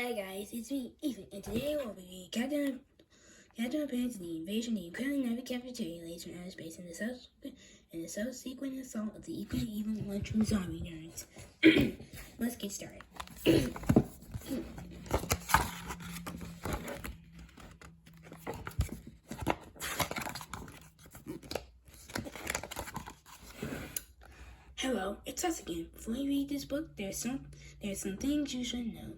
Hi guys, it's me, Ethan, and today we'll be Captain Underpants, the invasion of the incredibly nappy cafeteria lays from outer space and the subsequent assault of the equally evil lunchroom zombie nerds. Let's get started. Hello, it's us again. Before you read this book, there's some things you should know.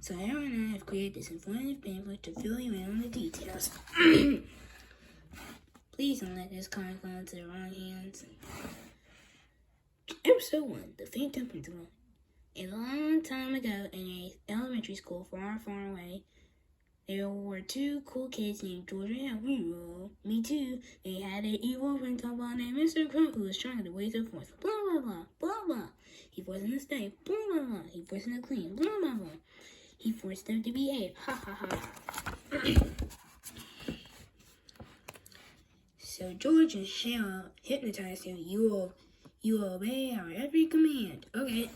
So Aaron and I have created this informative pamphlet to fill you in on the details. Please don't let this comic fall into the wrong hands. Episode 1, The Phantom Principal. A long time ago in an elementary school far, far away, there were two cool kids named George and Henry. Me too. They had an evil principal named Mr. Crook who was trying to waste their force. Blah, blah, blah, blah, blah. He forced them to stay. Blah, blah, blah. He forced them to clean. Blah, blah, blah. He forced them to behave. Ha, ha, ha. So George and Shell hypnotized him. You obey our every command. Okay.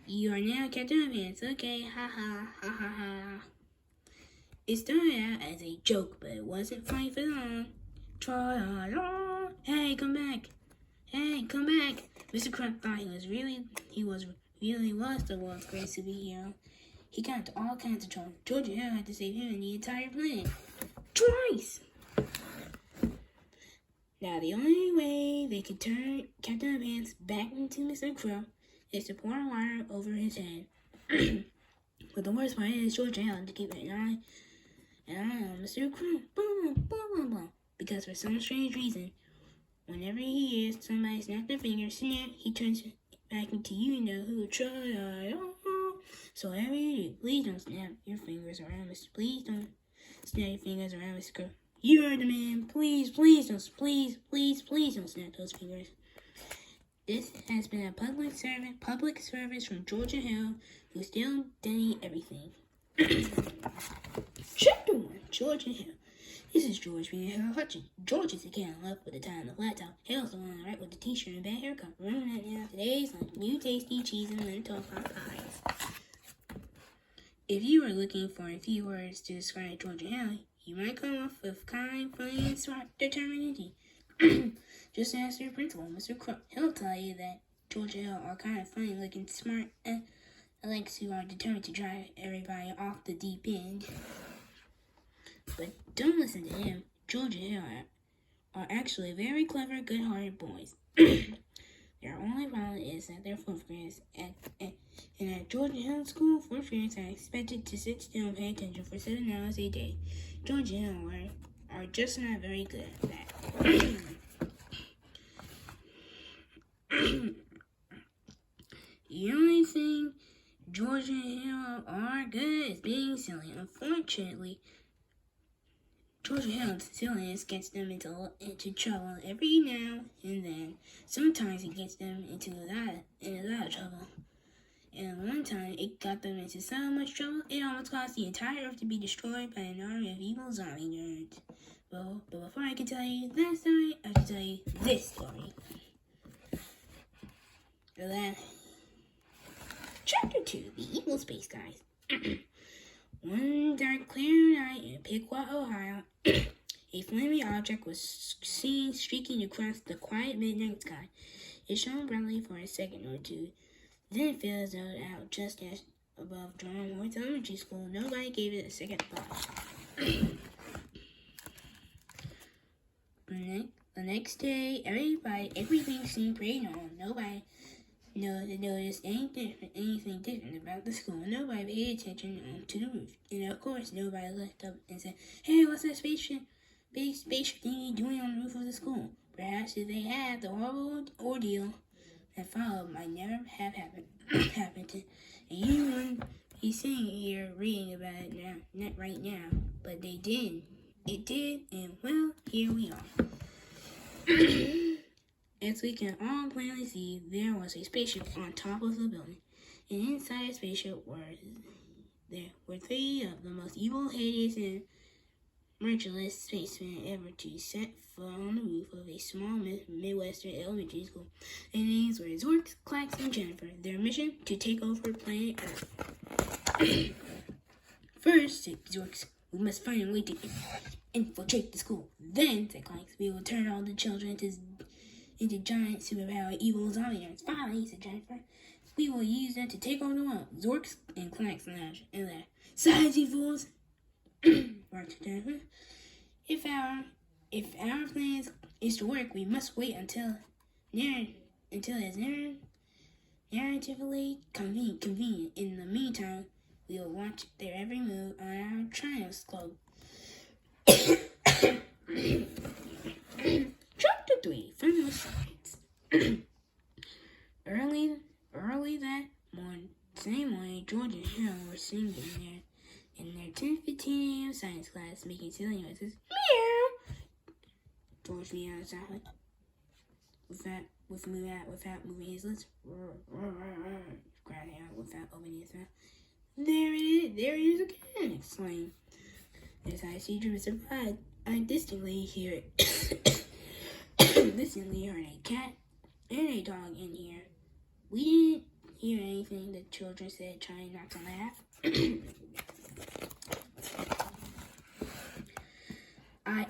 You are now Captain Underpants. Okay. Ha, ha, ha, ha, ha. It started out as a joke, but it wasn't funny for long. Tra-la-la. Hey, come back. Hey, come back. Mr. Crump thought he was the world's greatest superhero. He got into all kinds of trouble. George and Hell had to save him and the entire planet. Twice! Now, the only way they could turn Captain Underpants back into Mr. Crow is to pour water over his head. But the worst part is George and Hell had to keep an eye on Mr. Crow. Blah, blah, blah, blah. Because for some strange reason, whenever he hears somebody snap their finger, snap, he turns back into you know who. So whatever you do, please don't snap your fingers around Mr. Please don't snap your fingers around Mr. Crow. You heard the man. Please don't snap those fingers. This has been a public service from George and Hell, who still deny everything. Chapter 1, George and Hell. This is George being Hell Hutchins. George is the kid on left with the tie on the flat top. Hell's the one on the right with the t-shirt and bad haircut. Remember that now. Today's like new tasty cheese and lentil pies. If you were looking for a few words to describe George and Hell, you might come off with kind, funny, and smart determination. Just ask their principal, Mr. Crook. He'll tell you that George and Hell are kind of funny looking, smart, and Alex who are determined to drive everybody off the deep end. But don't listen to him. George and Hell are actually very clever, good-hearted boys. Their only problem is that they're fourth graders. And at George and Hell School, fourth graders are expected to sit still and pay attention for 7 hours a day. George and Hell are just not very good at that. The only thing George and Hell are good is being silly. Unfortunately, George and Hell's silliness gets them into trouble every now and then. Sometimes it gets them into a lot of trouble. And one time, it got them into so much trouble, it almost caused the entire Earth to be destroyed by an army of evil zombie nerds. But before I can tell you that story, I have to tell you this story. Chapter 2, The Evil Space Guys. One dark, clear night in Piqua, Ohio, a flaming object was seen streaking across the quiet midnight sky. It shone brightly for a second or two, then it fizzled out just as above Drummore's Elementary School. Nobody gave it a second thought. The next day, everything seemed pretty normal. Nobody noticed anything different about the school. Nobody paid attention to the roof. And of course, nobody looked up and said, "Hey, what's that big spaceship thingy doing on the roof of the school?" Perhaps if they had, the horrible ordeal that followed might never have happened. And you wouldn't be sitting here reading about it not right now. But they did. It did, and well, here we are. As we can all plainly see, there was a spaceship on top of the building, and inside the spaceship were 3 of the most evil, hideous, and merciless spaceman ever to set foot on the roof of a small Midwestern elementary school. Their names were Zork, Clax, and Jennifer. Their mission, to take over planet Earth. First, said Zorks, we must find a way to infiltrate the school. Then, said Clax, we will turn all the children into giant superpower evil zombie nerds. Finally, said Jennifer, we will use them to take over the world. Zorks and Clax lounged and laughed. Silence, you fools! Barked Jennifer. If our plan is to work, we must wait until it's narratively convenient. In the meantime, we will watch their every move on our Triumphs Club. Chapter 3, Final Science. Early that same morning, George and Harold were singing in their 10:15 a.m. science class, making silly noises. Meow! George meowed softly, without moving his lips. Cried out without opening his mouth. There it is again! Exclaimed. As I see Mr. Pride, I distinctly heard a cat and a dog in here. We didn't hear anything, the children said, trying not to laugh.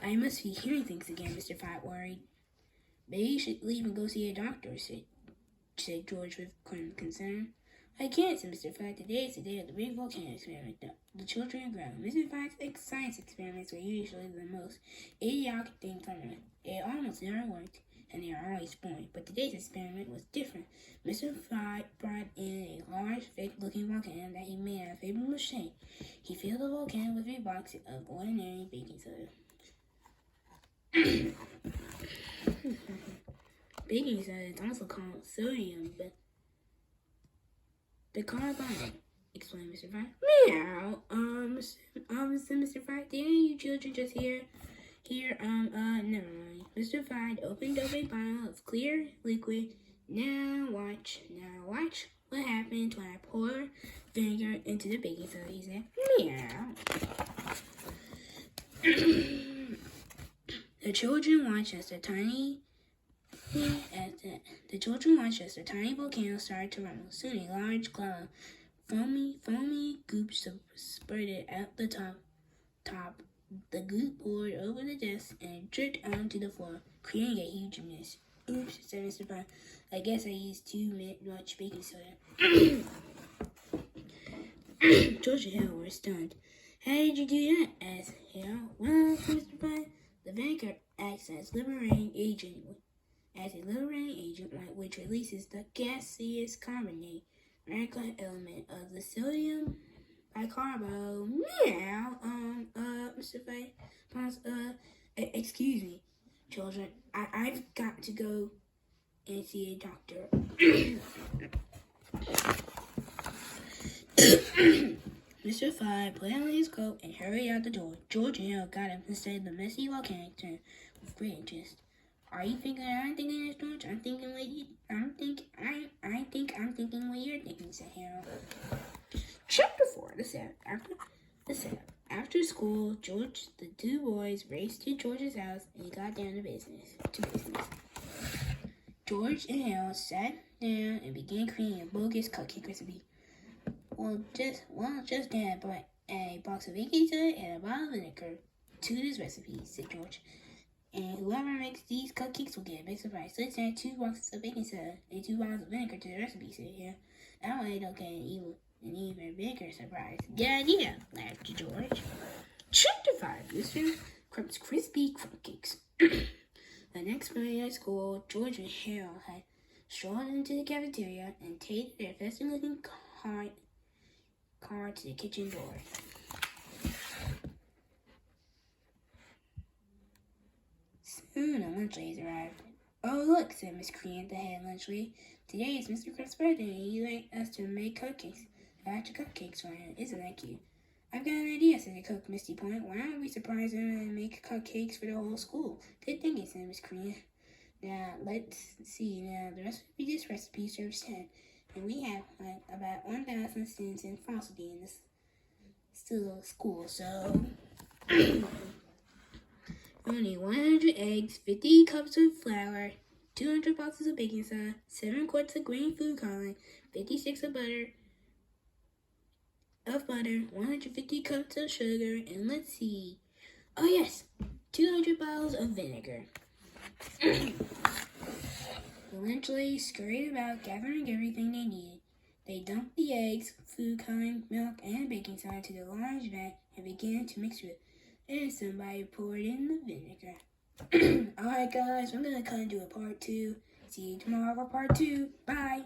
I must be hearing things again, Mr. Fat worried. Maybe you should leave and go see a doctor, said George with concern. I can't, said Mr. Fat. Today is the day of the big volcano experiment. The children groaned. Mr. Fat's science experiments were usually the most idiotic things on earth. It almost never worked, and they were always boring. But today's experiment was different. Mr. Fat brought in a large, fake-looking volcano that he made out of paper mache. He filled the volcano with a box of ordinary baking soda. Baking soda is also called sodium, but the carbon, explained Mr. Fry. Meow. Mr. Fry, didn't you children just hear, never mind. Mr. Fry opened up a bottle of clear liquid. Now watch what happens when I pour vinegar into the baking soda, he said. Meow. The children watched as the tiny volcano started to rumble. Soon a large cloud of foamy goop spurted out the top. The goop poured over the desk and dripped onto the floor, creating a huge mess. Oops, said Mr. Brown. I guess I used too much baking soda. George and Hale were stunned. How did you do that? Asked Hale. Well, Mr. Brown, the vinegar acts as a liberating agent, which releases the gaseous carbonate radical element of the sodium bicarbonate. Meow. Mr. Pons, excuse me, children. I've got to go and see a doctor. Mr. Fly put on his coat and hurried out the door. George and Hale got him to study the messy volcanic turn with great interest. Are you thinking I'm thinking this, George? I think I'm thinking what you're thinking, said Harold. Chapter 4, the setup. After school, the two boys raced to George's house and got down to business. George and Harold sat down and began creating a bogus cupcake recipe. Well, just add a box of baking soda and a bottle of vinegar to this recipe, said George. And whoever makes these cupcakes will get a big surprise. Let's add 2 boxes of baking soda and 2 bottles of vinegar to the recipe, said Hale. That way they'll get an even bigger surprise. Good idea, laughed George. Chapter 5, Mr. Crump's Crispy Cupcakes. The next morning at school, George and Harold had strolled into the cafeteria and taken their festive-looking car to the kitchen door. Soon a lunch lady arrived. Oh, look, said Miss Cree at the head lunch lady. Today is Mr. Crump's birthday, and he'd like us to make cupcakes. A batch of cupcakes for him. Isn't that cute? I've got an idea, said the cook, Misty Point. Why don't we surprise him and make cupcakes for the whole school? Good thinking, said Miss Cree. Now, let's see. Now, this recipe serves 10. And we have about 1,000 students in Frosty in this still school, so You'll need 100 eggs, 50 cups of flour, 200 boxes of baking soda, 7 quarts of green food coloring, 56 of butter, 150 cups of sugar, and let's see. Oh yes, 200 bottles of vinegar. The lunch ladies scurried about gathering everything they needed. They dumped the eggs, food coloring, milk, and baking soda to the large vat and began to mix it. And somebody poured in the vinegar. Alright guys, I'm going to cut into a part 2. See you tomorrow for part 2. Bye!